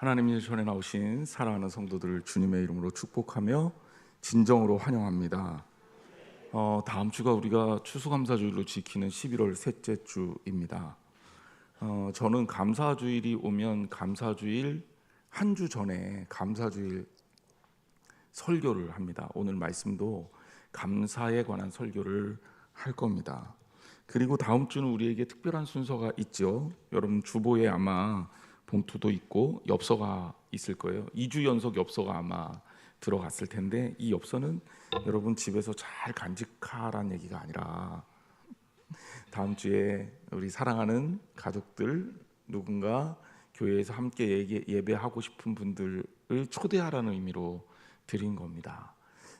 하나님의 전에 나오신 사랑하는 성도들을 주님의 이름으로 축복하며 진정으로 환영합니다. 다음 주가 우리가 추수감사주일로 지키는 11월 셋째 주입니다. 저는 감사주일이 오면 감사주일 한 주 전에 감사주일 설교를 합니다. 오늘 말씀도 감사에 관한 설교를 할 겁니다. 그리고 다음 주는 우리에게 특별한 순서가 있죠. 여러분 주보에 아마 봉투도 있고 엽서가 있을 거예요. 2주 연속 엽서가 아마 들어갔을 텐데, 이 엽서는 여러분 집에서 잘 간직하라는 얘기가 아니라 다음 주에 우리 사랑하는 가족들, 누군가 교회에서 함께 예배하고 싶은 분들을 초대하라는 의미로 드린 겁니다.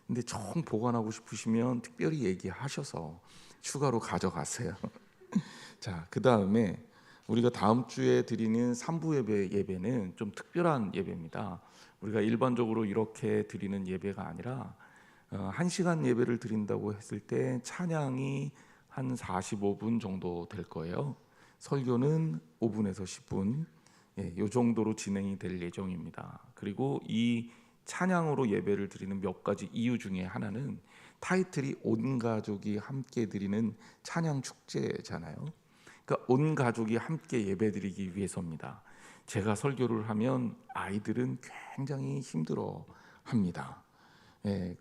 근데 정 보관하고 싶으시면 특별히 얘기하셔서 추가로 가져가세요. 자, 그 다음에 우리가 다음 주에 드리는 3부 예배는 좀 특별한 예배입니다. 우리가 일반적으로 이렇게 드리는 예배가 아니라 1시간 예배를 드린다고 했을 때 찬양이 한 45분 정도 될 거예요. 설교는 5분에서 10분, 이 정도로 진행이 될 예정입니다. 그리고 이 찬양으로 예배를 드리는 몇 가지 이유 중에 하나는 타이틀이 온 가족이 함께 드리는 찬양 축제잖아요. 그러니까 온 가족이 함께 예배드리기 위해서입니다. 제가 설교를 하면 아이들은 굉장히 힘들어합니다.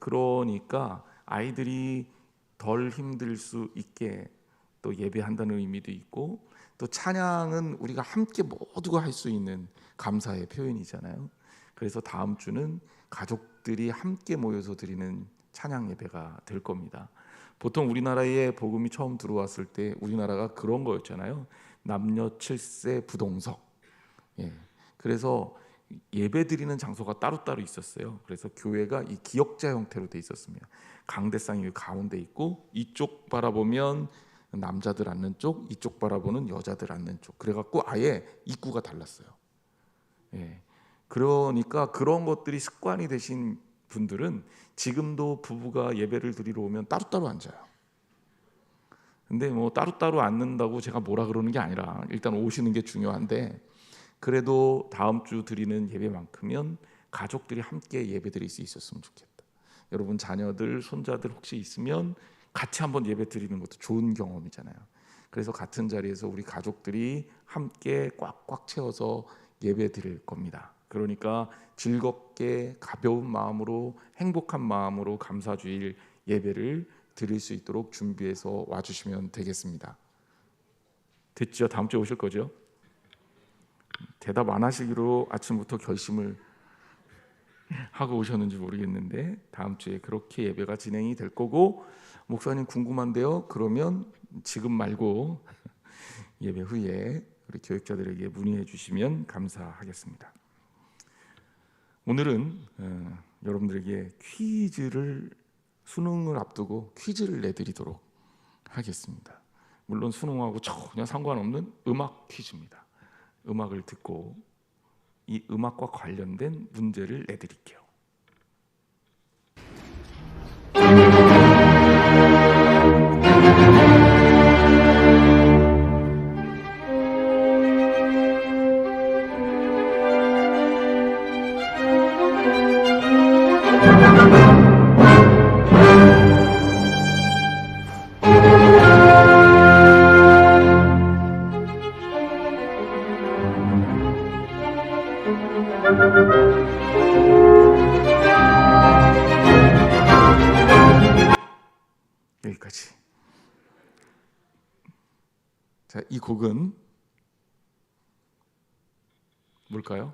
그러니까 아이들이 덜 힘들 수 있게 또 예배한다는 의미도 있고, 또 찬양은 우리가 함께 모두가 할 수 있는 감사의 표현이잖아요. 그래서 다음 주는 가족들이 함께 모여서 드리는 찬양 예배가 될 겁니다. 보통 우리나라에 복음이 처음 들어왔을 때 우리나라가 그런 거였잖아요. 남녀 7세 부동석. 그래서 예배 드리는 장소가 따로따로 있었어요. 그래서 교회가 이 기역자 형태로 돼 있었습니다. 강대상이 가운데 있고, 이쪽 바라보면 남자들 앉는 쪽, 이쪽 바라보는 여자들 앉는 쪽. 그래갖고 아예 입구가 달랐어요. 그러니까 그런 것들이 습관이 되신 분들은 지금도 부부가 예배를 드리러 오면 따로따로 앉아요. 근데 뭐 따로따로 앉는다고 제가 뭐라 그러는 게 아니라 일단 오시는 게 중요한데, 그래도 다음 주 드리는 예배만큼은 가족들이 함께 예배 드릴 수 있었으면 좋겠다. 여러분 자녀들, 손자들 혹시 있으면 같이 한번 예배 드리는 것도 좋은 경험이잖아요. 그래서 같은 자리에서 우리 가족들이 함께 꽉꽉 채워서 예배 드릴 겁니다. 그러니까 즐겁게 가벼운 마음으로, 행복한 마음으로 감사주일 예배를 드릴 수 있도록 준비해서 와주시면 되겠습니다. 됐죠? 다음 주에 오실 거죠? 대답 안 하시기로 아침부터 결심을 하고 오셨는지 모르겠는데, 다음 주에 그렇게 예배가 진행이 될 거고, 목사님 궁금한데요? 그러면 지금 말고 예배 후에 우리 교육자들에게 문의해 주시면 감사하겠습니다. 오늘은 여러분들에게 수능을 앞두고 퀴즈를 내드리도록 하겠습니다. 물론 수능하고 전혀 상관없는 음악 퀴즈입니다. 음악을 듣고 이 음악과 관련된 문제를 내드릴게요. 여기까지. 자, 이 곡은 뭘까요?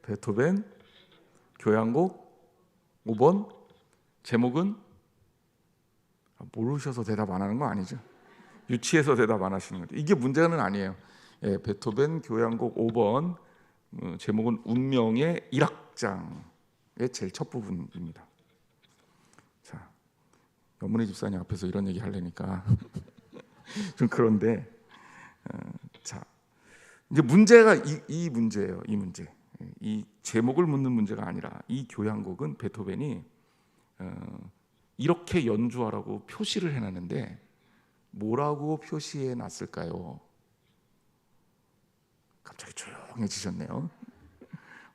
베토벤 교향곡 5번. 제목은 모르셔서 대답 안 하는 거 아니죠? 유치해서 대답 안 하시는 거죠? 이게 문제는 아니에요. 베토벤 교향곡 5번, 제목은 운명의 1악장의 제일 첫 부분입니다. 자, 연문희 집사님 앞에서 이런 얘기 하려니까 좀 그런데, 자, 이제 문제가 이 문제예요. 이 문제. 이 제목을 묻는 문제가 아니라, 이 교향곡은 베토벤이 이렇게 연주하라고 표시를 해놨는데 뭐라고 표시해 놨을까요? 갑자기 조용해지셨네요.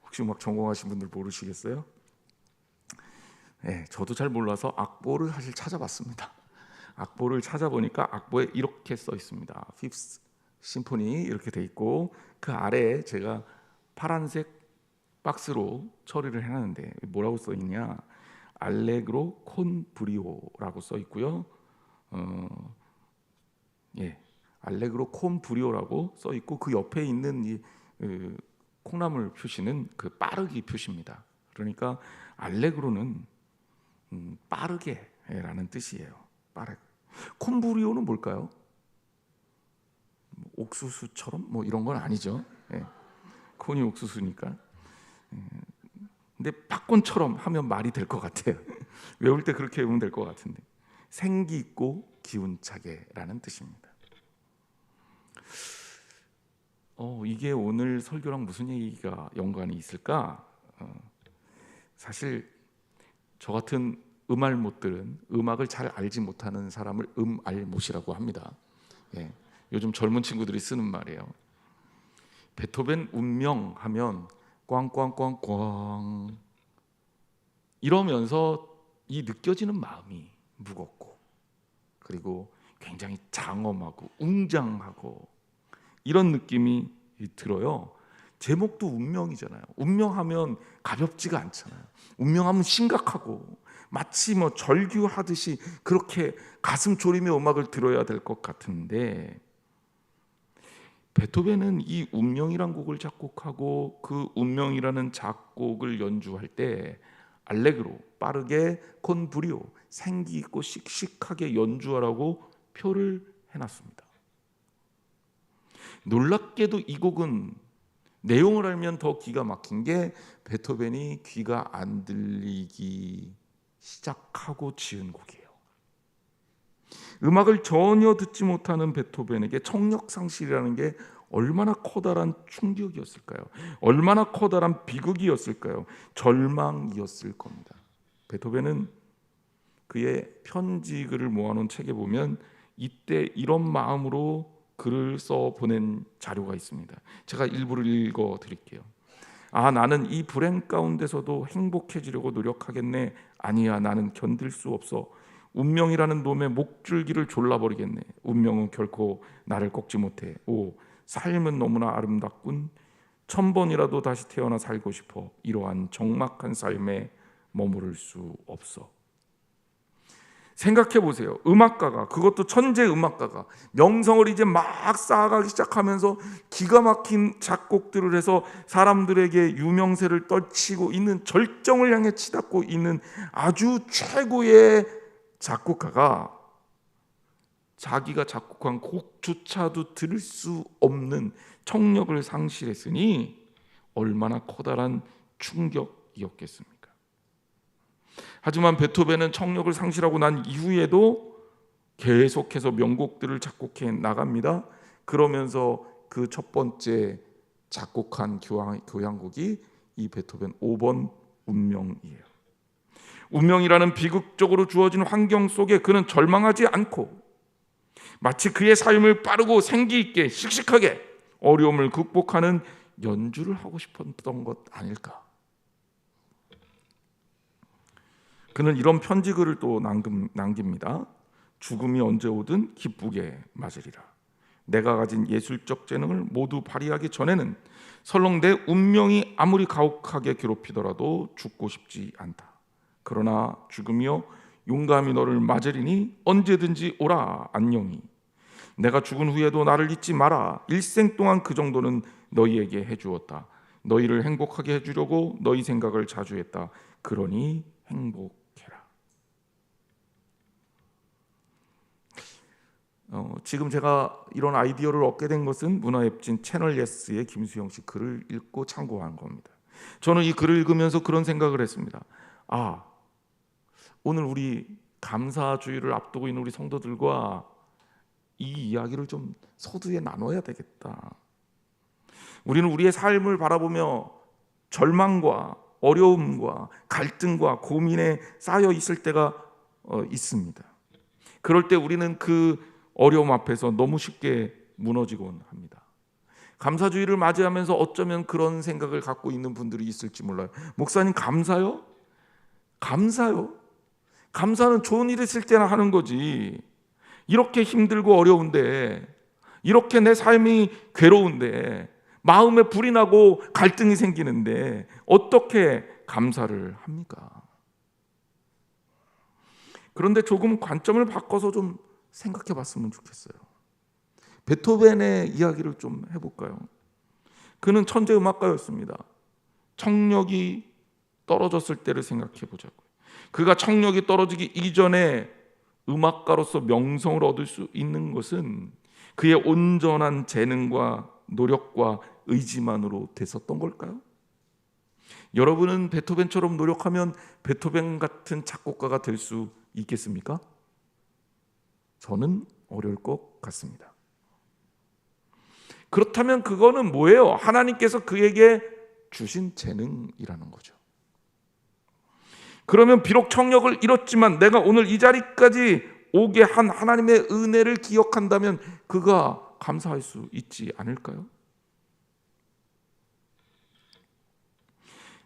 혹시 음악 전공하신 분들 모르시겠어요? 네, 저도 잘 몰라서 악보를 사실 찾아봤습니다. 악보를 찾아보니까 악보에 이렇게 써 있습니다. Fifth 심포니 이렇게 돼 있고 그 아래에 제가 파란색 박스로 처리를 해놨는데 뭐라고 써 있냐? 알레그로 콘 브리오라고 써 있고요. 알레그로 콘 브리오라고 써 있고 그 옆에 있는 이 콩나물 표시는 그 빠르기 표시입니다. 그러니까 알레그로는 빠르게라는 뜻이에요. 빠르게. 콘 브리오는 뭘까요? 옥수수처럼 뭐 이런 건 아니죠. 예. 콘이 옥수수니까. 근데 팝콘처럼 하면 말이 될 것 같아요. 외울 때 그렇게 외우면 될 것 같은데 생기 있고 기운차게라는 뜻입니다. 이게 오늘 설교랑 무슨 얘기가 연관이 있을까? 사실 저 같은 음알못들은 음악을 잘 알지 못하는 사람을 음알못이라고 합니다. 예, 요즘 젊은 친구들이 쓰는 말이에요. 베토벤 운명 하면 꽝꽝꽝꽝 이러면서 이 느껴지는 마음이 무겁고 그리고 굉장히 장엄하고 웅장하고 이런 느낌이 들어요. 제목도 운명이잖아요. 운명하면 가볍지가 않잖아요. 운명하면 심각하고 마치 뭐 절규하듯이 그렇게 가슴 졸이며 음악을 들어야 될 것 같은데 베토벤은 이 운명이란 곡을 작곡하고 그 운명이라는 작곡을 연주할 때 알레그로, 빠르게, 콘 브리오, 생기 있고 씩씩하게 연주하라고 표를 해놨습니다. 놀랍게도 이 곡은 내용을 알면 더 기가 막힌 게 베토벤이 귀가 안 들리기 시작하고 지은 곡이에요. 음악을 전혀 듣지 못하는 베토벤에게 청력 상실이라는 게 얼마나 커다란 충격이었을까요? 얼마나 커다란 비극이었을까요? 절망이었을 겁니다. 베토벤은 그의 편지글을 모아놓은 책에 보면 이때 이런 마음으로 글을 써 보낸 자료가 있습니다. 제가 일부를 읽어 드릴게요. 나는 이 불행 가운데서도 행복해지려고 노력하겠네. 아니야, 나는 견딜 수 없어. 운명이라는 놈의 목줄기를 졸라버리겠네. 운명은 결코 나를 꺾지 못해. 삶은 너무나 아름답군. 1000번이라도 다시 태어나 살고 싶어. 이러한 적막한 삶에 머무를 수 없어. 생각해 보세요. 음악가가, 그것도 천재 음악가가 명성을 이제 막 쌓아가기 시작하면서 기가 막힌 작곡들을 해서 사람들에게 유명세를 떨치고 있는, 절정을 향해 치닫고 있는 아주 최고의 작곡가가 자기가 작곡한 곡조차도 들을 수 없는 청력을 상실했으니 얼마나 커다란 충격이었겠습니까? 하지만 베토벤은 청력을 상실하고 난 이후에도 계속해서 명곡들을 작곡해 나갑니다. 그러면서 그 첫 번째 작곡한 교향곡이 이 베토벤 5번 운명이에요. 운명이라는 비극적으로 주어진 환경 속에 그는 절망하지 않고 마치 그의 삶을 빠르고 생기 있게 씩씩하게 어려움을 극복하는 연주를 하고 싶었던 것 아닐까? 그는 이런 편지글을 또 남깁니다. 죽음이 언제 오든 기쁘게 맞으리라. 내가 가진 예술적 재능을 모두 발휘하기 전에는 설령 내 운명이 아무리 가혹하게 괴롭히더라도 죽고 싶지 않다. 그러나 죽음이여 용감히 너를 맞으리니 언제든지 오라. 안녕히. 내가 죽은 후에도 나를 잊지 마라. 일생 동안 그 정도는 너희에게 해주었다. 너희를 행복하게 해주려고 너희 생각을 자주 했다. 그러니 행복해라. 지금 제가 이런 아이디어를 얻게 된 것은 문화웹진 채널 예스의 김수영 씨 글을 읽고 참고한 겁니다. 저는 이 글을 읽으면서 그런 생각을 했습니다. 오늘 우리 감사주의를 앞두고 있는 우리 성도들과 이 이야기를 좀 서두에 나눠야 되겠다. 우리는 우리의 삶을 바라보며 절망과 어려움과 갈등과 고민에 쌓여 있을 때가 있습니다. 그럴 때 우리는 그 어려움 앞에서 너무 쉽게 무너지곤 합니다. 감사주의를 맞이하면서 어쩌면 그런 생각을 갖고 있는 분들이 있을지 몰라요. 목사님, 감사요? 감사요? 감사는 좋은 일 있을 때나 하는 거지. 이렇게 힘들고 어려운데, 이렇게 내 삶이 괴로운데, 마음에 불이 나고 갈등이 생기는데 어떻게 감사를 합니까? 그런데 조금 관점을 바꿔서 좀 생각해 봤으면 좋겠어요. 베토벤의 이야기를 좀 해볼까요? 그는 천재 음악가였습니다. 청력이 떨어졌을 때를 생각해 보자고요. 그가 청력이 떨어지기 이전에 음악가로서 명성을 얻을 수 있는 것은 그의 온전한 재능과 노력과 의지만으로 됐었던 걸까요? 여러분은 베토벤처럼 노력하면 베토벤 같은 작곡가가 될 수 있겠습니까? 저는 어려울 것 같습니다. 그렇다면 그거는 뭐예요? 하나님께서 그에게 주신 재능이라는 거죠. 그러면 비록 청력을 잃었지만 내가 오늘 이 자리까지 오게 한 하나님의 은혜를 기억한다면 그가 감사할 수 있지 않을까요?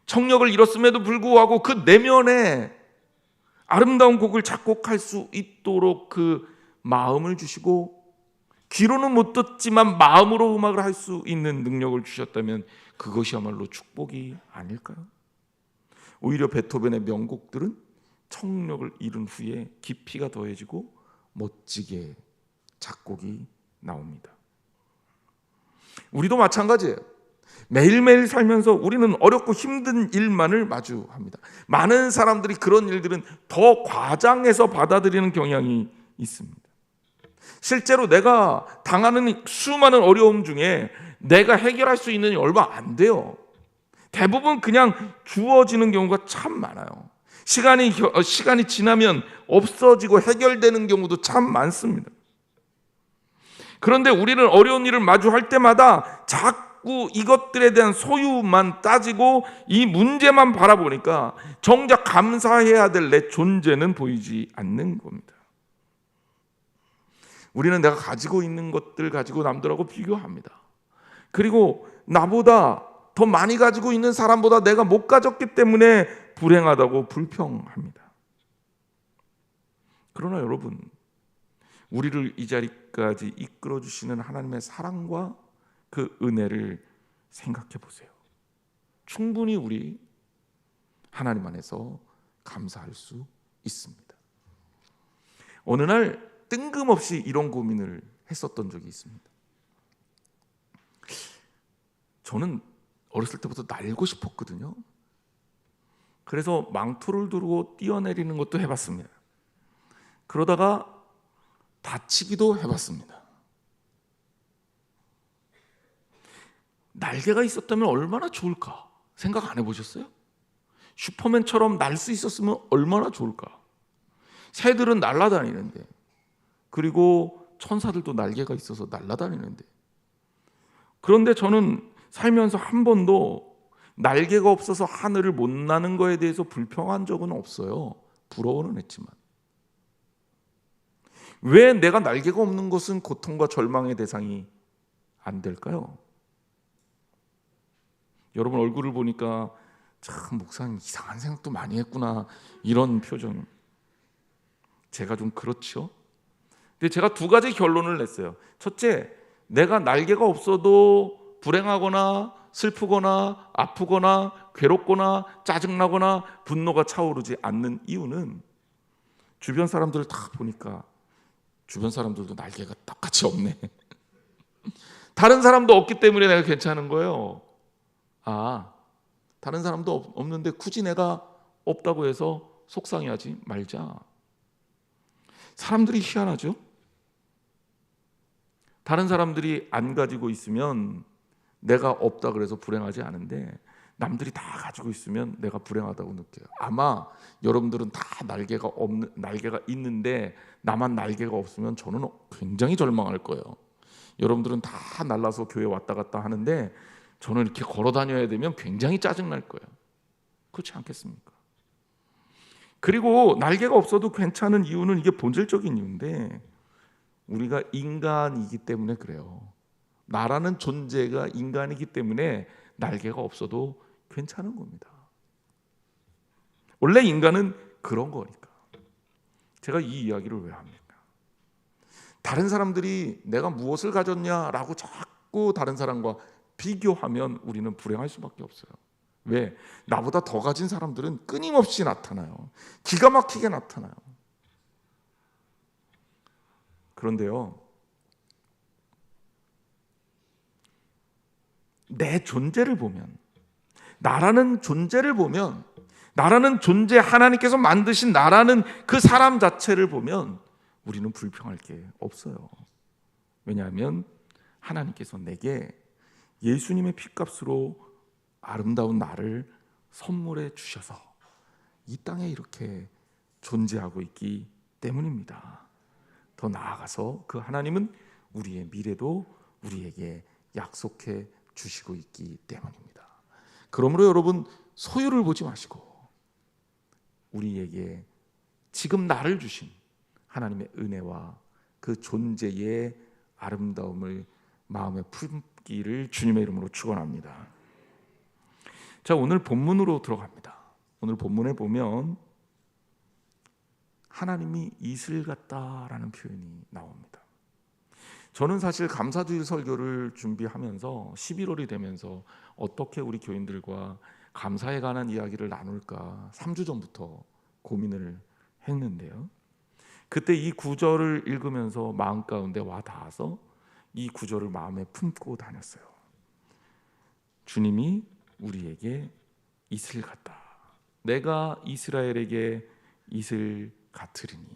청력을 잃었음에도 불구하고 그 내면에 아름다운 곡을 작곡할 수 있도록 그 마음을 주시고, 귀로는 못 듣지만 마음으로 음악을 할 수 있는 능력을 주셨다면 그것이야말로 축복이 아닐까요? 오히려 베토벤의 명곡들은 청력을 잃은 후에 깊이가 더해지고 멋지게 작곡이 나옵니다. 우리도 마찬가지예요. 매일매일 살면서 우리는 어렵고 힘든 일만을 마주합니다. 많은 사람들이 그런 일들은 더 과장해서 받아들이는 경향이 있습니다. 실제로 내가 당하는 수많은 어려움 중에 내가 해결할 수 있는 게 얼마 안 돼요. 대부분 그냥 주어지는 경우가 참 많아요. 시간이 지나면 없어지고 해결되는 경우도 참 많습니다. 그런데 우리는 어려운 일을 마주할 때마다 자꾸 이것들에 대한 소유만 따지고 이 문제만 바라보니까 정작 감사해야 될 내 존재는 보이지 않는 겁니다. 우리는 내가 가지고 있는 것들 가지고 남들하고 비교합니다. 그리고 나보다 더 많이 가지고 있는 사람보다 내가 못 가졌기 때문에 불행하다고 불평합니다. 그러나 여러분, 우리를 이 자리까지 이끌어 주시는 하나님의 사랑과 그 은혜를 생각해 보세요. 충분히 우리 하나님 안에서 감사할 수 있습니다. 어느 날 뜬금없이 이런 고민을 했었던 적이 있습니다. 저는 어렸을 때부터 날고 싶었거든요. 그래서 망토를 두르고 뛰어내리는 것도 해봤습니다. 그러다가 다치기도 해봤습니다. 날개가 있었다면 얼마나 좋을까 생각 안 해보셨어요? 슈퍼맨처럼 날 수 있었으면 얼마나 좋을까. 새들은 날아다니는데, 그리고 천사들도 날개가 있어서 날아다니는데, 그런데 저는 살면서 한 번도 날개가 없어서 하늘을 못 나는 거에 대해서 불평한 적은 없어요. 부러워는 했지만. 왜 내가 날개가 없는 것은 고통과 절망의 대상이 안 될까요? 여러분 얼굴을 보니까 참 목사님 이상한 생각도 많이 했구나, 이런 표정. 제가 좀 그렇죠. 근데 제가 두 가지 결론을 냈어요. 첫째, 내가 날개가 없어도 불행하거나 슬프거나 아프거나 괴롭거나 짜증나거나 분노가 차오르지 않는 이유는 주변 사람들을 다 보니까 주변 사람들도 날개가 똑같이 없네. 다른 사람도 없기 때문에 내가 괜찮은 거예요. 아, 다른 사람도 없는데 굳이 내가 없다고 해서 속상해하지 말자. 사람들이 희한하죠? 다른 사람들이 안 가지고 있으면 내가 없다 그래서 불행하지 않은데, 남들이 다 가지고 있으면 내가 불행하다고 느껴요. 아마 여러분들은 다 날개가 있는데 나만 날개가 없으면 저는 굉장히 절망할 거예요. 여러분들은 다 날라서 교회 왔다 갔다 하는데 저는 이렇게 걸어 다녀야 되면 굉장히 짜증날 거예요. 그렇지 않겠습니까? 그리고 날개가 없어도 괜찮은 이유는 이게 본질적인 이유인데, 우리가 인간이기 때문에 그래요. 나라는 존재가 인간이기 때문에 날개가 없어도 괜찮은 겁니다. 원래 인간은 그런 거니까. 제가 이 이야기를 왜 합니까? 다른 사람들이 내가 무엇을 가졌냐라고 자꾸 다른 사람과 비교하면 우리는 불행할 수밖에 없어요. 왜? 나보다 더 가진 사람들은 끊임없이 나타나요. 기가 막히게 나타나요. 그런데요, 내 존재를 보면, 나라는 존재를 보면, 나라는 존재, 하나님께서 만드신 나라는 그 사람 자체를 보면 우리는 불평할 게 없어요. 왜냐하면 하나님께서 내게 예수님의 피값으로 아름다운 나를 선물해 주셔서 이 땅에 이렇게 존재하고 있기 때문입니다. 더 나아가서 그 하나님은 우리의 미래도 우리에게 약속해 주시고 있기 때문입니다. 그러므로 여러분, 소유를 보지 마시고 우리에게 지금 나를 주신 하나님의 은혜와 그 존재의 아름다움을 마음에 품기를 주님의 이름으로 축원합니다. 자, 오늘 본문으로 들어갑니다. 오늘 본문에 보면 하나님이 이슬 같다라는 표현이 나옵니다. 저는 사실 감사주일 설교를 준비하면서 11월이 되면서 어떻게 우리 교인들과 감사에 관한 이야기를 나눌까 3주 전부터 고민을 했는데요. 그때 이 구절을 읽으면서 마음 가운데 와 닿아서 이 구절을 마음에 품고 다녔어요. 주님이 우리에게 이슬 같다. 내가 이스라엘에게 이슬 같으리니.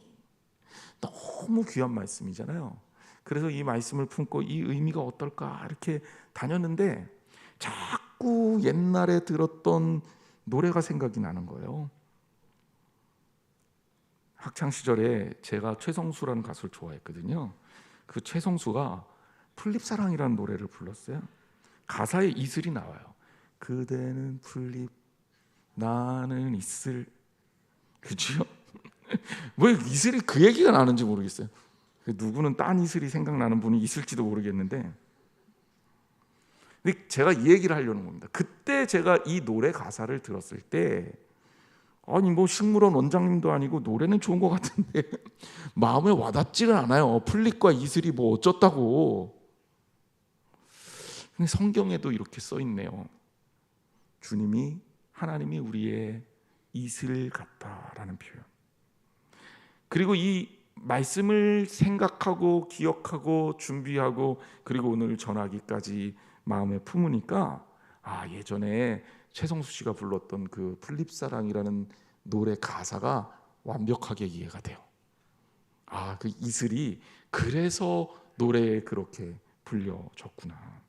너무 귀한 말씀이잖아요. 그래서 이 말씀을 품고 이 의미가 어떨까 이렇게 다녔는데 자꾸 옛날에 들었던 노래가 생각이 나는 거예요. 학창 시절에 제가 최성수라는 가수를 좋아했거든요. 그 최성수가 풀립사랑이라는 노래를 불렀어요. 가사에 이슬이 나와요. 그대는 풀립, 나는 이슬. 그죠? 왜 이슬이 그 얘기가 나는지 모르겠어요. 누구는 딴 이슬이 생각나는 분이 있을지도 모르겠는데, 근데 제가 이 얘기를 하려는 겁니다. 그때 제가 이 노래 가사를 들었을 때, 아니 뭐 식물원 원장님도 아니고 노래는 좋은 것 같은데 마음에 와닿지는 않아요. 풀립과 이슬이 뭐 어쩌다고. 근데 성경에도 이렇게 써 있네요. 주님이, 하나님이 우리의 이슬 같다라는 표현. 그리고 이 말씀을 생각하고 기억하고 준비하고 그리고 오늘 전하기까지 마음에 품으니까 예전에 최성수 씨가 불렀던 그 풀립사랑이라는 노래 가사가 완벽하게 이해가 돼요. 그 이슬이 그래서 노래에 그렇게 불려졌구나.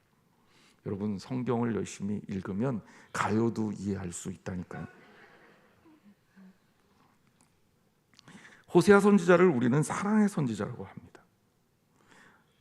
여러분, 성경을 열심히 읽으면 가요도 이해할 수 있다니까요. 호세아 선지자를 우리는 사랑의 선지자라고 합니다.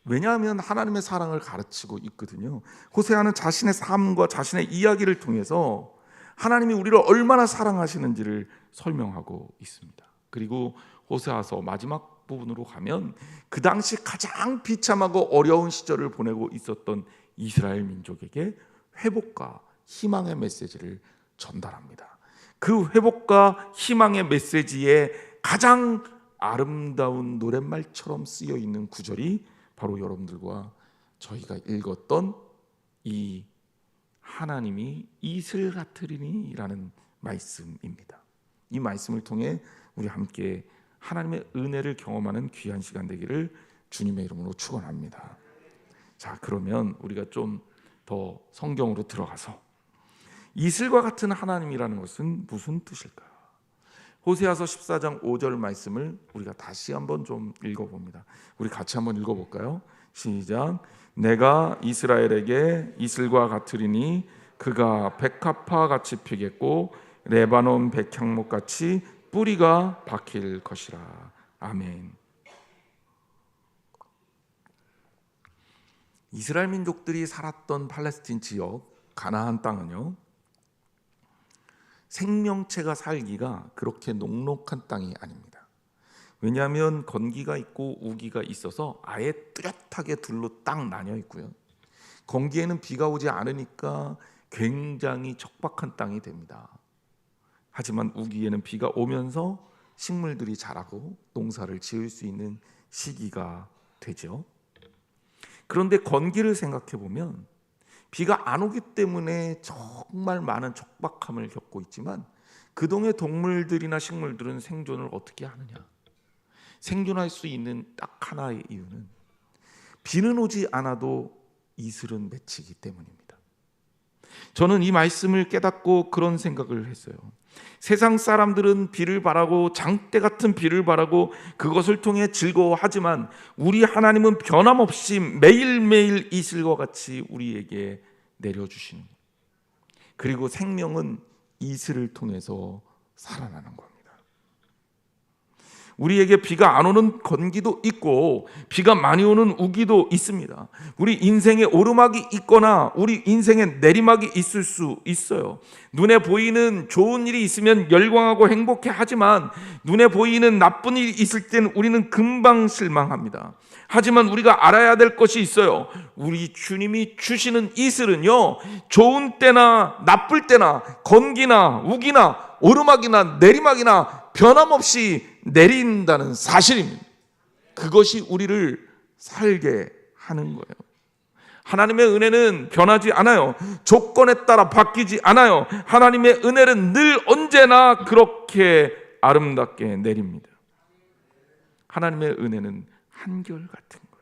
왜냐하면 하나님의 사랑을 가르치고 있거든요. 호세아는 자신의 삶과 자신의 이야기를 통해서 하나님이 우리를 얼마나 사랑하시는지를 설명하고 있습니다. 그리고 호세아서 마지막 부분으로 가면 그 당시 가장 비참하고 어려운 시절을 보내고 있었던 이스라엘 민족에게 회복과 희망의 메시지를 전달합니다. 그 회복과 희망의 메시지에 가장 아름다운 노랫말처럼 쓰여 있는 구절이 바로 여러분들과 저희가 읽었던 이 하나님이 이슬 같으리니 라는 말씀입니다. 이 말씀을 통해 우리 함께 하나님의 은혜를 경험하는 귀한 시간 되기를 주님의 이름으로 축원합니다. 자, 그러면 우리가 좀 더 성경으로 들어가서 이슬과 같은 하나님이라는 것은 무슨 뜻일까요? 호세아서 14장 5절 말씀을 우리가 다시 한번 좀 읽어봅니다. 우리 같이 한번 읽어볼까요? 시작. 내가 이스라엘에게 이슬과 같으리니 그가 백합화 같이 피겠고 레바논 백향목 같이 뿌리가 박힐 것이라. 아멘. 이스라엘 민족들이 살았던 팔레스틴 지역 가나안 땅은요, 생명체가 살기가 그렇게 녹록한 땅이 아닙니다. 왜냐하면 건기가 있고 우기가 있어서 아예 뚜렷하게 둘로 딱 나뉘어 있고요. 건기에는 비가 오지 않으니까 굉장히 척박한 땅이 됩니다. 하지만 우기에는 비가 오면서 식물들이 자라고 농사를 지을 수 있는 시기가 되죠. 그런데 건기를 생각해 보면 비가 안 오기 때문에 정말 많은 척박함을 겪고 있지만 그 동의 동물들이나 식물들은 생존을 어떻게 하느냐? 생존할 수 있는 딱 하나의 이유는 비는 오지 않아도 이슬은 맺히기 때문입니다. 저는 이 말씀을 깨닫고 그런 생각을 했어요. 세상 사람들은 비를 바라고 장대 같은 비를 바라고 그것을 통해 즐거워하지만 우리 하나님은 변함없이 매일매일 이슬과 같이 우리에게 내려주시는 거예요. 그리고 생명은 이슬을 통해서 살아나는 겁니다. 우리에게 비가 안 오는 건기도 있고 비가 많이 오는 우기도 있습니다. 우리 인생에 오르막이 있거나 우리 인생에 내리막이 있을 수 있어요. 눈에 보이는 좋은 일이 있으면 열광하고 행복해 하지만 눈에 보이는 나쁜 일이 있을 때는 우리는 금방 실망합니다. 하지만 우리가 알아야 될 것이 있어요. 우리 주님이 주시는 이슬은요, 좋은 때나 나쁠 때나 건기나 우기나 오르막이나 내리막이나 변함없이 내린다는 사실입니다. 그것이 우리를 살게 하는 거예요. 하나님의 은혜는 변하지 않아요. 조건에 따라 바뀌지 않아요. 하나님의 은혜는 늘 언제나 그렇게 아름답게 내립니다. 하나님의 은혜는 한결같은 거예요.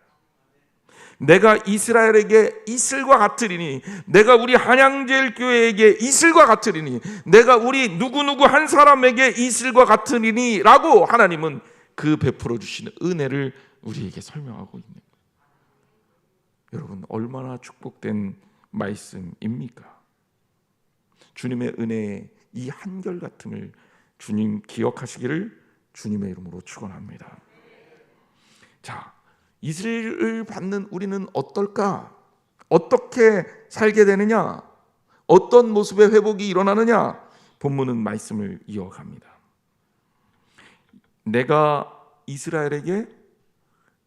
내가 이스라엘에게 이슬과 같으리니, 내가 우리 한양제일교회에게 이슬과 같으리니, 내가 우리 누구누구 한 사람에게 이슬과 같으리니 라고 하나님은 그 베풀어 주시는 은혜를 우리에게 설명하고 있는 거예요. 여러분, 얼마나 축복된 말씀입니까? 주님의 은혜의 이 한결같음을 주님 기억하시기를 주님의 이름으로 축원합니다. 자, 이슬을 받는 우리는 어떨까? 어떻게 살게 되느냐? 어떤 모습의 회복이 일어나느냐? 본문은 말씀을 이어갑니다. 내가 이스라엘에게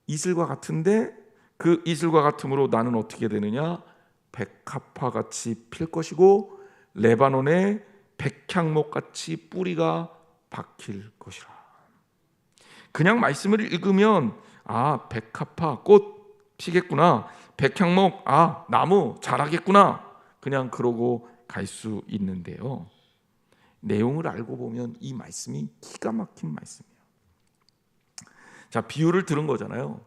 이슬과 같은데 그 이슬과 같음으로 나는 어떻게 되느냐? 백합화 같이 필 것이고 레바논의 백향목 같이 뿌리가 박힐 것이라. 그냥 말씀을 읽으면 백합화 꽃 피겠구나, 백향목 나무 자라겠구나, 그냥 그러고 갈 수 있는데요, 내용을 알고 보면 이 말씀이 기가 막힌 말씀이에요. 자, 비유를 들은 거잖아요.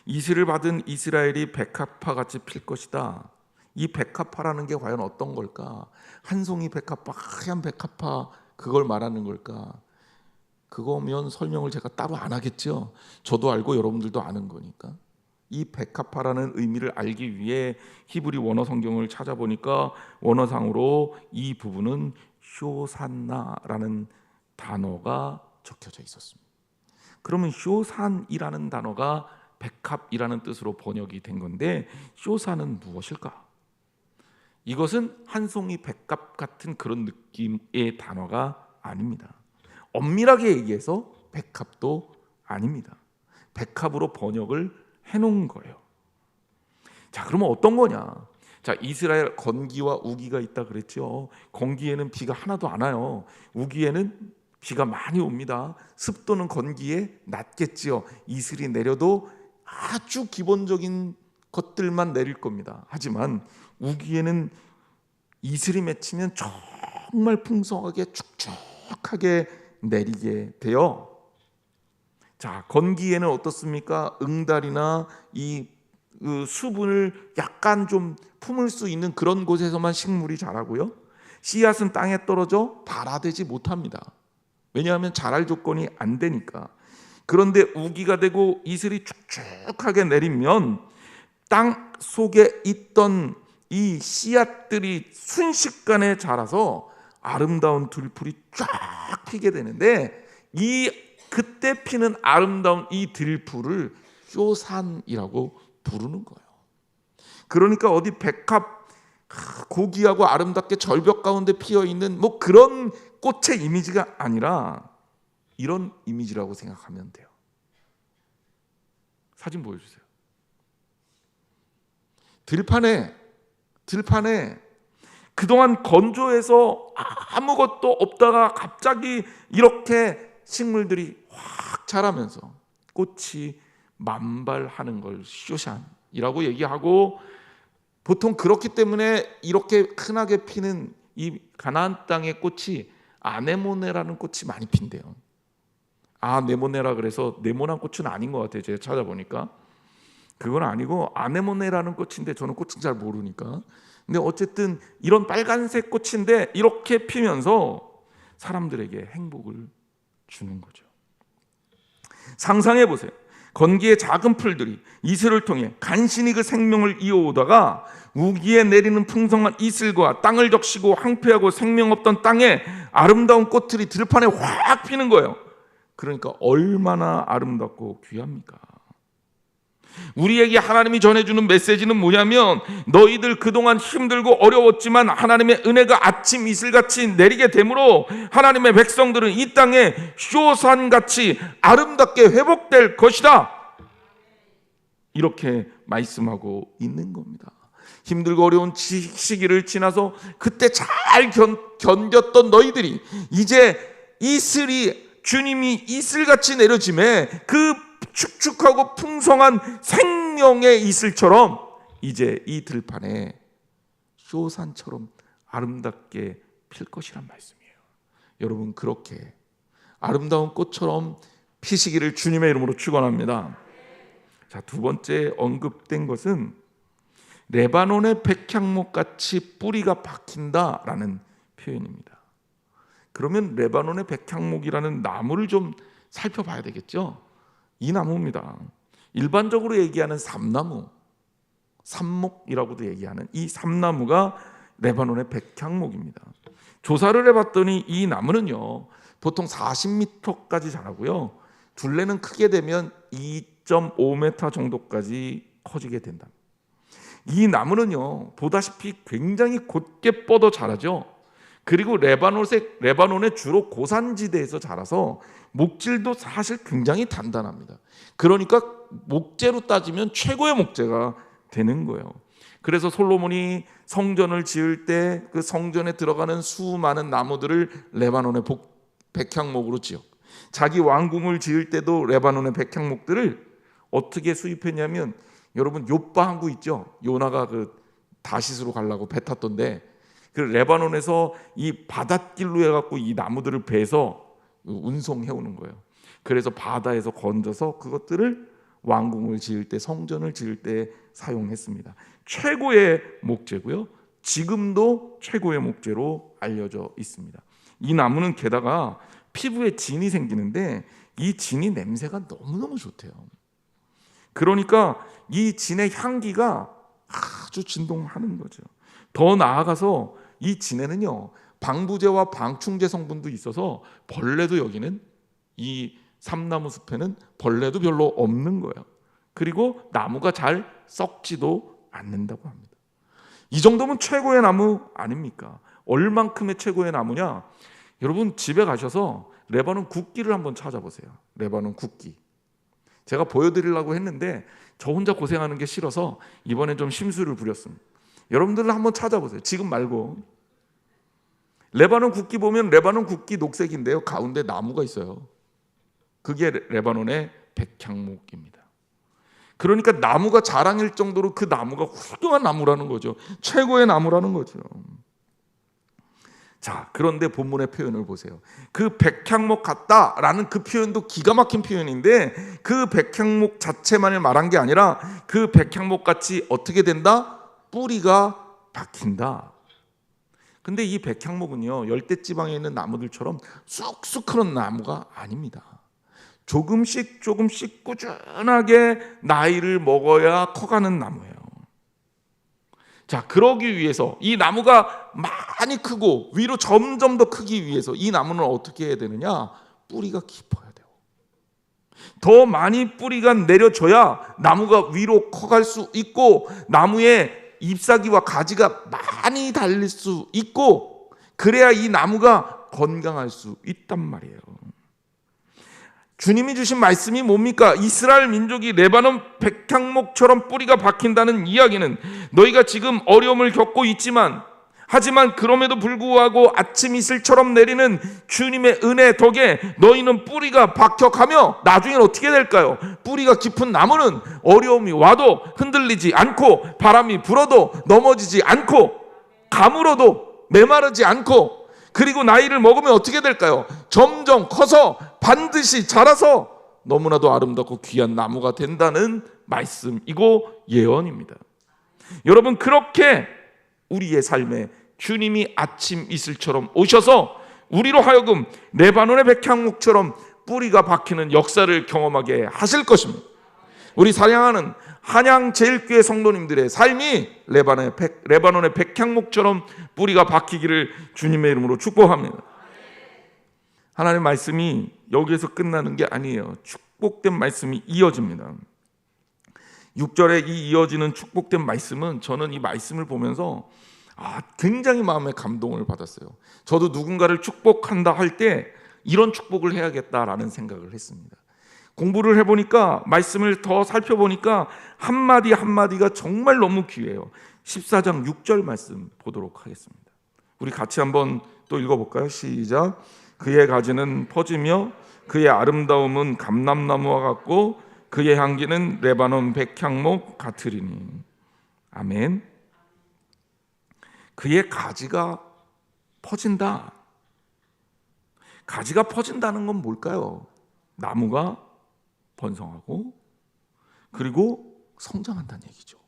이슬을 받은 이스라엘이 백합화 같이 필 것이다. 이 백합화라는 게 과연 어떤 걸까? 한 송이 백합화, 하얀 백합화, 그걸 말하는 걸까? 그거면 설명을 제가 따로 안 하겠죠. 저도 알고 여러분들도 아는 거니까. 이 백합화라는 의미를 알기 위해 히브리 원어 성경을 찾아보니까 원어상으로 이 부분은 쇼산나라는 단어가 적혀져 있었습니다. 그러면 쇼산이라는 단어가 백합이라는 뜻으로 번역이 된 건데, 쇼산은 무엇일까? 이것은 한 송이 백합 같은 그런 느낌의 단어가 아닙니다. 엄밀하게 얘기해서 백합도 아닙니다. 백합으로 번역을 해놓은 거예요. 자, 그러면 어떤 거냐? 자, 이스라엘 건기와 우기가 있다 그랬죠. 건기에는 비가 하나도 안 와요. 우기에는 비가 많이 옵니다. 습도는 건기에 낮겠지요. 이슬이 내려도 아주 기본적인 것들만 내릴 겁니다. 하지만 우기에는 이슬이 맺히면 정말 풍성하게 축축하게 내리게 돼요. 자, 건기에는 어떻습니까? 응달이나 이 수분을 약간 좀 품을 수 있는 그런 곳에서만 식물이 자라고요. 씨앗은 땅에 떨어져 발화되지 못합니다. 왜냐하면 자랄 조건이 안 되니까. 그런데 우기가 되고 이슬이 축축하게 내리면 땅 속에 있던 이 씨앗들이 순식간에 자라서 아름다운 들풀이 쫙 피게 되는데, 그때 피는 아름다운 이 들풀을 쇼산이라고 부르는 거예요. 그러니까 어디 백합 고귀하고 아름답게 절벽 가운데 피어 있는 뭐 그런 꽃의 이미지가 아니라 이런 이미지라고 생각하면 돼요. 사진 보여주세요. 들판에 들판에 그동안 건조해서 아무것도 없다가 갑자기 이렇게 식물들이 확 자라면서 꽃이 만발하는 걸 쇼샨이라고 얘기하고, 보통 그렇기 때문에 이렇게 흔하게 피는 이 가나안 땅의 꽃이 아네모네라는 꽃이 많이 핀대요. 아네모네라 그래서 네모난 꽃은 아닌 것 같아요. 제가 찾아보니까 그건 아니고 아네모네라는 꽃인데, 저는 꽃은 잘 모르니까. 근데 어쨌든 이런 빨간색 꽃인데 이렇게 피면서 사람들에게 행복을 주는 거죠. 상상해 보세요. 건기의 작은 풀들이 이슬을 통해 간신히 그 생명을 이어오다가 우기에 내리는 풍성한 이슬과 땅을 적시고 황폐하고 생명 없던 땅에 아름다운 꽃들이 들판에 확 피는 거예요. 그러니까 얼마나 아름답고 귀합니까? 우리에게 하나님이 전해주는 메시지는 뭐냐면, 너희들 그동안 힘들고 어려웠지만 하나님의 은혜가 아침 이슬같이 내리게 되므로 하나님의 백성들은 이 땅에 쇼산같이 아름답게 회복될 것이다, 이렇게 말씀하고 있는 겁니다. 힘들고 어려운 시기를 지나서 그때 잘 견뎠던 너희들이 이제 이슬이, 주님이 이슬같이 내려짐에 그 축축하고 풍성한 생명의 이슬처럼 이제 이 들판에 쇼산처럼 아름답게 필 것이란 말씀이에요. 여러분, 그렇게 아름다운 꽃처럼 피시기를 주님의 이름으로 축원합니다. 자, 두 번째 언급된 것은 레바논의 백향목같이 뿌리가 박힌다라는 표현입니다. 그러면 레바논의 백향목이라는 나무를 좀 살펴봐야 되겠죠. 이 나무입니다. 일반적으로 얘기하는 삼나무, 삼목이라고도 얘기하는 이 삼나무가 레바논의 백향목입니다. 조사를 해봤더니 이 나무는요, 보통 40m까지 자라고요, 둘레는 크게 되면 2.5m 정도까지 커지게 된다. 이 나무는요, 보다시피 굉장히 곧게 뻗어 자라죠. 그리고 레바논의 주로 고산지대에서 자라서 목질도 사실 굉장히 단단합니다. 그러니까 목재로 따지면 최고의 목재가 되는 거예요. 그래서 솔로몬이 성전을 지을 때 그 성전에 들어가는 수많은 나무들을 레바논의 백향목으로 지었고, 자기 왕궁을 지을 때도 레바논의 백향목들을 어떻게 수입했냐면, 여러분 욥바 항구 있죠? 요나가 그 다시스로 가려고 배 탔던데, 그 레바논에서 이 바닷길로 해갖고 이 나무들을 베서 운송해 오는 거예요. 그래서 바다에서 건져서 그것들을 왕궁을 지을 때, 성전을 지을 때 사용했습니다. 최고의 목재고요, 지금도 최고의 목재로 알려져 있습니다. 이 나무는 게다가 피부에 진이 생기는데 이 진이 냄새가 너무너무 좋대요. 그러니까 이 진의 향기가 아주 진동하는 거죠. 더 나아가서 이 진에는요, 방부제와 방충제 성분도 있어서 벌레도, 여기는 이 삼나무 숲에는 벌레도 별로 없는 거예요. 그리고 나무가 잘 썩지도 않는다고 합니다. 이 정도면 최고의 나무 아닙니까? 얼만큼의 최고의 나무냐? 여러분 집에 가셔서 레바논 국기를 한번 찾아보세요. 레바논 국기. 제가 보여드리려고 했는데 저 혼자 고생하는 게 싫어서 이번엔 좀 심술을 부렸습니다. 여러분들은 한번 찾아보세요. 지금 말고. 레바논 국기 보면 레바논 국기 녹색인데요, 가운데 나무가 있어요. 그게 레바논의 백향목입니다. 그러니까 나무가 자랑일 정도로 그 나무가 훌륭한 나무라는 거죠. 최고의 나무라는 거죠. 자, 그런데 본문의 표현을 보세요. 그 백향목 같다라는 그 표현도 기가 막힌 표현인데, 그 백향목 자체만을 말한 게 아니라 그 백향목 같이 어떻게 된다? 뿌리가 박힌다. 근데 이 백향목은요, 열대지방에 있는 나무들처럼 쑥쑥 크는 나무가 아닙니다. 조금씩 꾸준하게 나이를 먹어야 커가는 나무예요. 자, 그러기 위해서 이 나무가 많이 크고 위로 점점 더 크기 위해서 이 나무는 어떻게 해야 되느냐? 뿌리가 깊어야 돼요. 더 많이 뿌리가 내려져야 나무가 위로 커갈 수 있고, 나무에 잎사귀와 가지가 많이 달릴 수 있고, 그래야 이 나무가 건강할 수 있단 말이에요. 주님이 주신 말씀이 뭡니까? 이스라엘 민족이 레바논 백향목처럼 뿌리가 박힌다는 이야기는 너희가 지금 어려움을 겪고 있지만, 하지만 그럼에도 불구하고 아침 이슬처럼 내리는 주님의 은혜 덕에 너희는 뿌리가 박혀가며 나중엔 어떻게 될까요? 뿌리가 깊은 나무는 어려움이 와도 흔들리지 않고, 바람이 불어도 넘어지지 않고, 가물어도 메마르지 않고, 그리고 나이를 먹으면 어떻게 될까요? 점점 커서 반드시 자라서 너무나도 아름답고 귀한 나무가 된다는 말씀이고 예언입니다. 여러분, 그렇게 우리의 삶에 주님이 아침 이슬처럼 오셔서 우리로 하여금 레바논의 백향목처럼 뿌리가 박히는 역사를 경험하게 하실 것입니다. 우리 사랑하는 한양제일교회 성도님들의 삶이 레바논의 백향목처럼 뿌리가 박히기를 주님의 이름으로 축복합니다. 하나님의 말씀이 여기에서 끝나는 게 아니에요. 축복된 말씀이 이어집니다. 6절에 이 이어지는 축복된 말씀은, 저는 이 말씀을 보면서 굉장히 마음에 감동을 받았어요. 저도 누군가를 축복한다 할 때 이런 축복을 해야겠다라는 생각을 했습니다. 공부를 해보니까, 말씀을 더 살펴보니까 한마디 한마디가 정말 너무 귀해요. 14장 6절 말씀 보도록 하겠습니다. 우리 같이 한번 또 읽어볼까요? 시작. 그의 가지는 퍼지며 그의 아름다움은 감람나무와 같고 그의 향기는 레바논 백향목 같으리니. 아멘. 그의 가지가 퍼진다. 가지가 퍼진다는 건 뭘까요? 나무가 번성하고 그리고 성장한다는 얘기죠.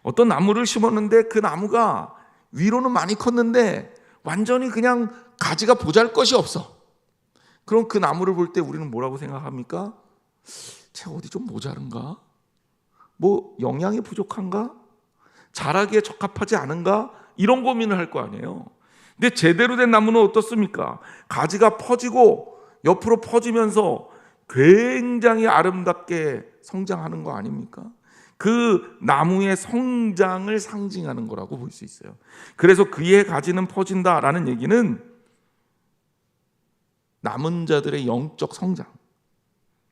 어떤 나무를 심었는데 그 나무가 위로는 많이 컸는데 완전히 그냥 가지가 보잘것이 없어. 그럼 그 나무를 볼 때 우리는 뭐라고 생각합니까? 쟤 어디 좀 모자른가? 뭐 영양이 부족한가? 자라기에 적합하지 않은가? 이런 고민을 할 거 아니에요. 근데 제대로 된 나무는 어떻습니까? 가지가 퍼지고 옆으로 퍼지면서 굉장히 아름답게 성장하는 거 아닙니까? 그 나무의 성장을 상징하는 거라고 볼 수 있어요. 그래서 그의 가지는 퍼진다라는 얘기는 남은 자들의 영적 성장,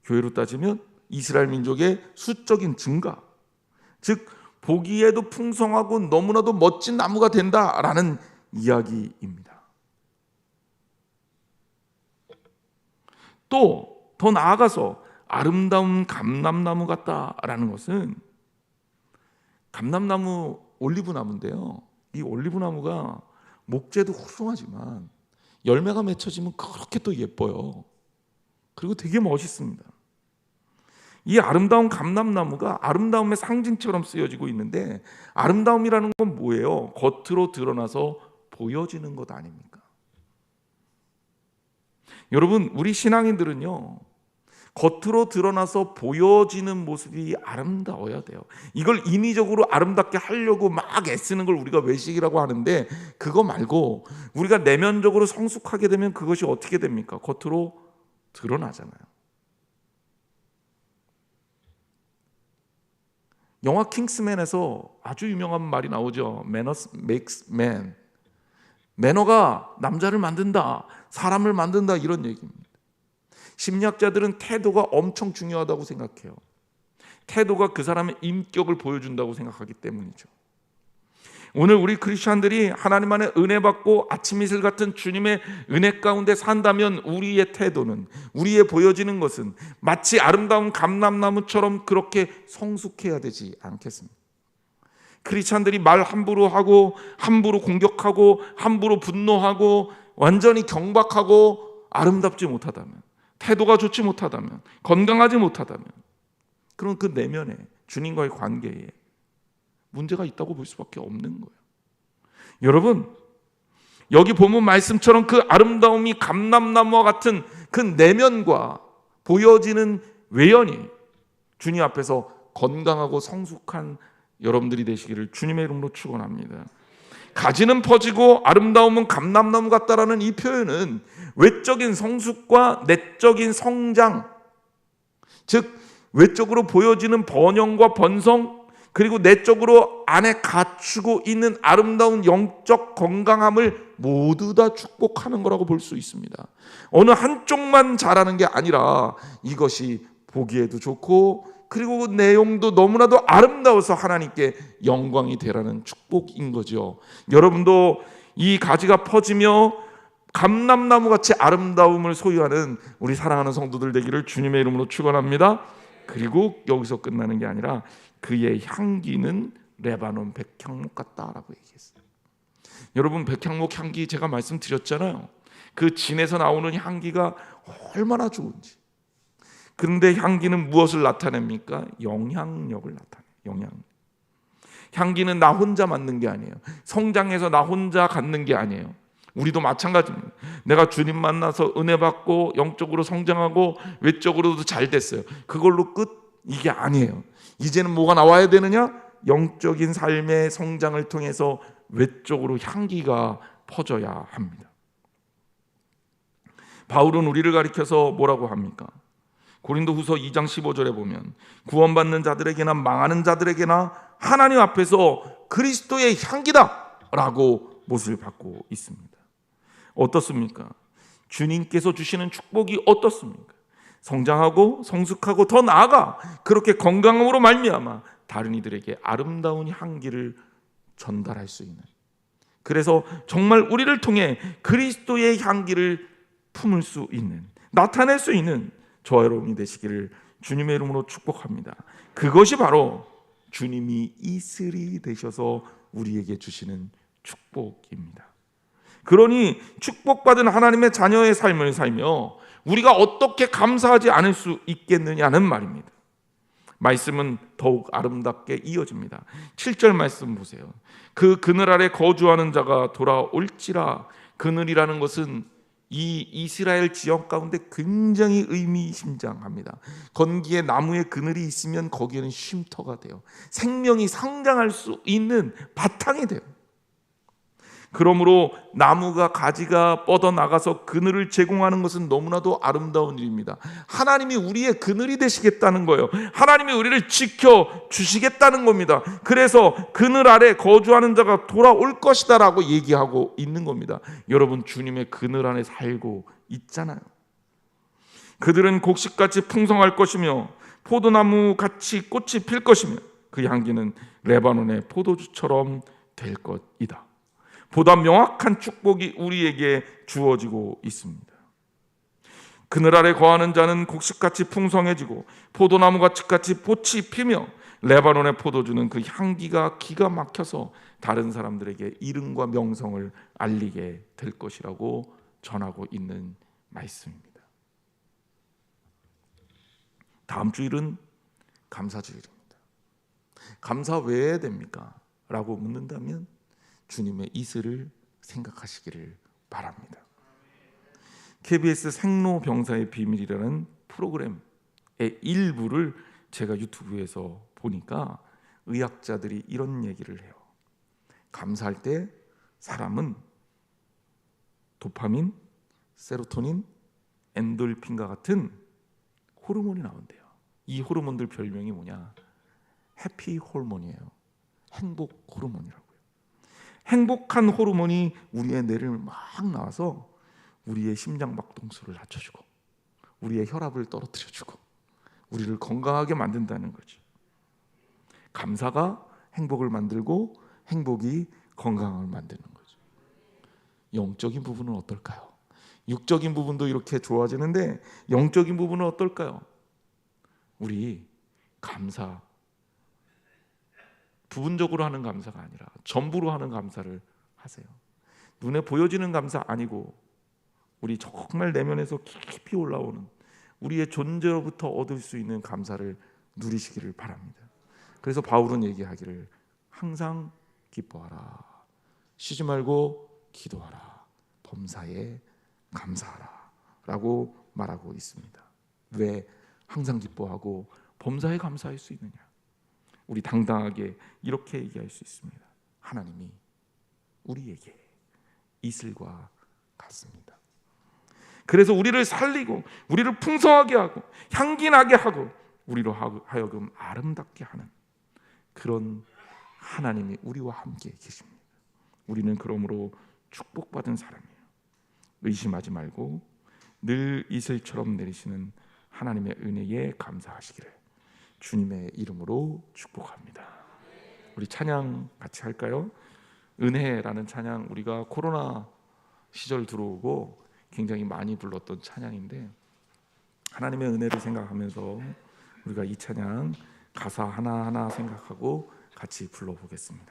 교회로 따지면 이스라엘 민족의 수적인 증가, 즉 보기에도 풍성하고 너무나도 멋진 나무가 된다라는 이야기입니다. 또 더 나아가서 아름다운 감람나무 같다라는 것은, 감람나무 올리브나무인데요, 이 올리브나무가 목재도 훌륭하지만 열매가 맺혀지면 그렇게 또 예뻐요. 그리고 되게 멋있습니다. 이 아름다운 감람나무가 아름다움의 상징처럼 쓰여지고 있는데, 아름다움이라는 건 뭐예요? 겉으로 드러나서 보여지는 것 아닙니까? 여러분, 우리 신앙인들은요, 겉으로 드러나서 보여지는 모습이 아름다워야 돼요. 이걸 인위적으로 아름답게 하려고 막 애쓰는 걸 우리가 외식이라고 하는데, 그거 말고 우리가 내면적으로 성숙하게 되면 그것이 어떻게 됩니까? 겉으로 드러나잖아요. 영화 킹스맨에서 아주 유명한 말이 나오죠. Manners makes man. 매너가 남자를 만든다, 사람을 만든다, 이런 얘기입니다. 심리학자들은 태도가 엄청 중요하다고 생각해요. 태도가 그 사람의 인격을 보여준다고 생각하기 때문이죠. 오늘 우리 크리스찬들이 하나님 안에 은혜 받고 아침 이슬 같은 주님의 은혜 가운데 산다면, 우리의 태도는, 우리의 보여지는 것은 마치 아름다운 감람나무처럼 그렇게 성숙해야 되지 않겠습니까? 크리스찬들이 말 함부로 하고, 함부로 공격하고, 함부로 분노하고, 완전히 경박하고 아름답지 못하다면, 태도가 좋지 못하다면, 건강하지 못하다면, 그럼 그 내면에, 주님과의 관계에 문제가 있다고 볼 수밖에 없는 거예요. 여러분, 여기 본문 말씀처럼 그 아름다움이 감람나무와 같은 그 내면과 보여지는 외연이 주님 앞에서 건강하고 성숙한 여러분들이 되시기를 주님의 이름으로 축원합니다. 가지는 퍼지고 아름다움은 감람나무 같다라는 이 표현은 외적인 성숙과 내적인 성장, 즉 외적으로 보여지는 번영과 번성, 그리고 내적으로 안에 갖추고 있는 아름다운 영적 건강함을 모두 다 축복하는 거라고 볼 수 있습니다. 어느 한쪽만 잘하는 게 아니라 이것이 보기에도 좋고 그리고 내용도 너무나도 아름다워서 하나님께 영광이 되라는 축복인 거죠. 여러분도 이 가지가 퍼지며 감람나무 같이 아름다움을 소유하는 우리 사랑하는 성도들 되기를 주님의 이름으로 축원합니다. 그리고 여기서 끝나는 게 아니라 그의 향기는 레바논 백향목 같다라고 얘기했어요. 여러분, 백향목 향기 제가 말씀드렸잖아요. 그 진에서 나오는 향기가 얼마나 좋은지. 그런데 향기는 무엇을 나타냅니까? 영향력을 나타내요. 영향력. 향기는 나 혼자 맡는 게 아니에요. 성장해서 나 혼자 갖는 게 아니에요. 우리도 마찬가지입니다. 내가 주님 만나서 은혜 받고 영적으로 성장하고 외적으로도 잘 됐어요. 그걸로 끝? 이게 아니에요. 이제는 뭐가 나와야 되느냐? 영적인 삶의 성장을 통해서 외적으로 향기가 퍼져야 합니다. 바울은 우리를 가리켜서 뭐라고 합니까? 고린도후서 2장 15절에 보면 구원받는 자들에게나 망하는 자들에게나 하나님 앞에서 그리스도의 향기다 라고 못을 받고 있습니다. 어떻습니까? 주님께서 주시는 축복이 어떻습니까? 성장하고 성숙하고 더 나아가 그렇게 건강함으로 말미암아 다른 이들에게 아름다운 향기를 전달할 수 있는, 그래서 정말 우리를 통해 그리스도의 향기를 품을 수 있는, 나타낼 수 있는 저와 여러분이 되시기를 주님의 이름으로 축복합니다. 그것이 바로 주님이 이슬이 되셔서 우리에게 주시는 축복입니다. 그러니 축복받은 하나님의 자녀의 삶을 살며 우리가 어떻게 감사하지 않을 수 있겠느냐는 말입니다. 말씀은 더욱 아름답게 이어집니다. 7절 말씀 보세요. 그 그늘 아래 거주하는 자가 돌아올지라. 그늘이라는 것은 이 이스라엘 지역 가운데 굉장히 의미심장합니다. 건기에 나무에 그늘이 있으면 거기에는 쉼터가 돼요. 생명이 성장할 수 있는 바탕이 돼요. 그러므로 나무가 가지가 뻗어나가서 그늘을 제공하는 것은 너무나도 아름다운 일입니다. 하나님이 우리의 그늘이 되시겠다는 거예요. 하나님이 우리를 지켜주시겠다는 겁니다. 그래서 그늘 아래 거주하는 자가 돌아올 것이다 라고 얘기하고 있는 겁니다. 여러분, 주님의 그늘 안에 살고 있잖아요. 그들은 곡식같이 풍성할 것이며 포도나무같이 꽃이 필 것이며 그 향기는 레바논의 포도주처럼 될 것이다. 보다 명확한 축복이 우리에게 주어지고 있습니다. 그늘 아래 거하는 자는 곡식같이 풍성해지고 포도나무같이 꽃이 피며 레바논의 포도주는 그 향기가 기가 막혀서 다른 사람들에게 이름과 명성을 알리게 될 것이라고 전하고 있는 말씀입니다. 다음 주일은 감사주일입니다. 감사 왜 해야 됩니까? 라고 묻는다면 주님의 이슬을 생각하시기를 바랍니다. KBS 생로병사의 비밀이라는 프로그램의 일부를 제가 유튜브에서 보니까 의학자들이 이런 얘기를 해요. 감사할 때 사람은 도파민, 세로토닌, 엔돌핀과 같은 호르몬이 나온대요. 이 호르몬들 별명이 뭐냐? 해피 호르몬이에요. 행복 호르몬이라고요. 행복한 호르몬이 우리의 뇌를 막 나와서 우리의 심장 박동수를 낮춰주고 우리의 혈압을 떨어뜨려주고 우리를 건강하게 만든다는 거죠. 감사가 행복을 만들고 행복이 건강을 만드는 거죠. 영적인 부분은 어떨까요? 육적인 부분도 이렇게 좋아지는데 영적인 부분은 어떨까요? 우리 감사, 부분적으로 하는 감사가 아니라 전부로 하는 감사를 하세요. 눈에 보여지는 감사 아니고 우리 정말 내면에서 깊이 올라오는 우리의 존재로부터 얻을 수 있는 감사를 누리시기를 바랍니다. 그래서 바울은 얘기하기를 항상 기뻐하라, 쉬지 말고 기도하라, 범사에 감사하라 라고 말하고 있습니다. 왜 항상 기뻐하고 범사에 감사할 수 있느냐? 우리 당당하게 이렇게 얘기할 수 있습니다. 하나님이 우리에게 이슬과 같습니다. 그래서 우리를 살리고 우리를 풍성하게 하고 향기 나게 하고 우리로 하여금 아름답게 하는 그런 하나님이 우리와 함께 계십니다. 우리는 그러므로 축복받은 사람이에요. 의심하지 말고 늘 이슬처럼 내리시는 하나님의 은혜에 감사하시기를 주님의 이름으로 축복합니다. 우리 찬양 같이 할까요? 은혜라는 찬양, 우리가 코로나 시절 들어오고 굉장히 많이 불렀던 찬양인데, 하나님의 은혜를 생각하면서 우리가 이 찬양 가사 하나하나 생각하고 같이 불러보겠습니다.